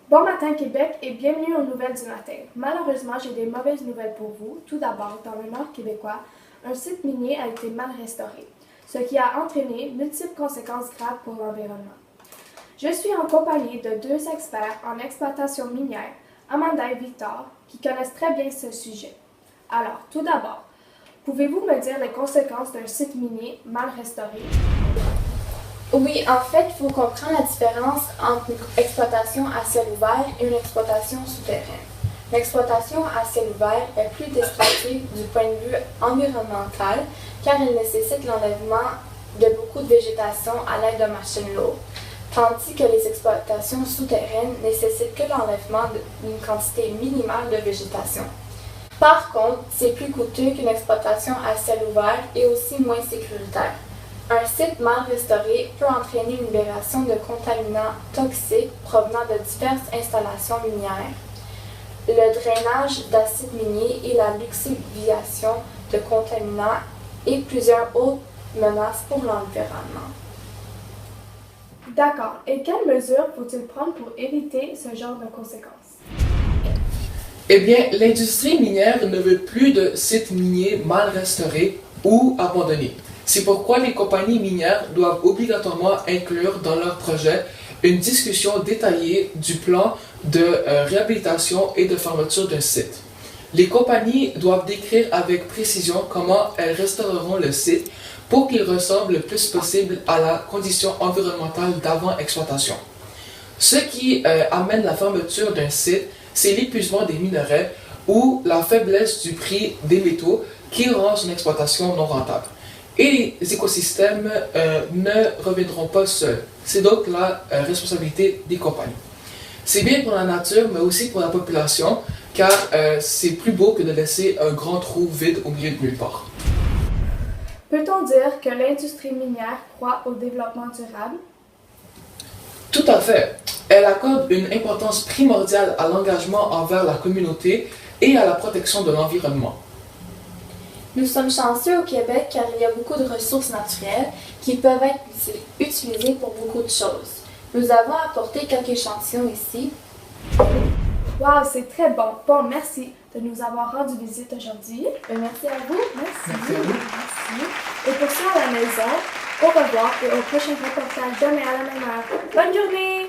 Bon matin Québec et bienvenue aux nouvelles du matin. Malheureusement, j'ai des mauvaises nouvelles pour vous. Tout d'abord, dans le nord québécois, un site minier a été mal restauré, ce qui a entraîné multiples conséquences graves pour l'environnement. Je suis en compagnie de deux experts en exploitation minière, Amanda et Victor, qui connaissent très bien ce sujet. Alors, tout d'abord, pouvez-vous me dire les conséquences d'un site minier mal restauré? Oui, en fait, il faut comprendre la différence entre une exploitation à ciel ouvert et une exploitation souterraine. L'exploitation à ciel ouvert est plus destructive du point de vue environnemental car elle nécessite l'enlèvement de beaucoup de végétation à l'aide de machines lourdes, tandis que les exploitations souterraines nécessitent que l'enlèvement d'une quantité minimale de végétation. Par contre, c'est plus coûteux qu'une exploitation à ciel ouvert et aussi moins sécuritaire. Un site mal restauré peut entraîner une libération de contaminants toxiques provenant de diverses installations minières, le drainage d'acide minier et la lixiviation de contaminants et plusieurs autres menaces pour l'environnement. D'accord. Et quelles mesures faut-il prendre pour éviter ce genre de conséquences? Eh bien, l'industrie minière ne veut plus de sites miniers mal restaurés ou abandonnés. C'est pourquoi les compagnies minières doivent obligatoirement inclure dans leur projet une discussion détaillée du plan de réhabilitation et de fermeture d'un site. Les compagnies doivent décrire avec précision comment elles restaureront le site pour qu'il ressemble le plus possible à la condition environnementale d'avant exploitation. Ce qui amène la fermeture d'un site, c'est l'épuisement des minerais ou la faiblesse du prix des métaux qui rend son exploitation non rentable. Et les écosystèmes ne reviendront pas seuls. C'est donc la responsabilité des compagnies. C'est bien pour la nature, mais aussi pour la population, car c'est plus beau que de laisser un grand trou vide au milieu de nulle part. Peut-on dire que l'industrie minière croit au développement durable? Tout à fait. Elle accorde une importance primordiale à l'engagement envers la communauté et à la protection de l'environnement. Nous sommes chanceux au Québec car il y a beaucoup de ressources naturelles qui peuvent être utilisées pour beaucoup de choses. Nous avons apporté quelques échantillons ici. Wow, c'est très bon. Bon, merci de nous avoir rendu visite aujourd'hui. Merci à vous. Merci. Merci. Et pour ceux à la maison, au revoir et au prochain reportage demain à la même heure. Bonne journée!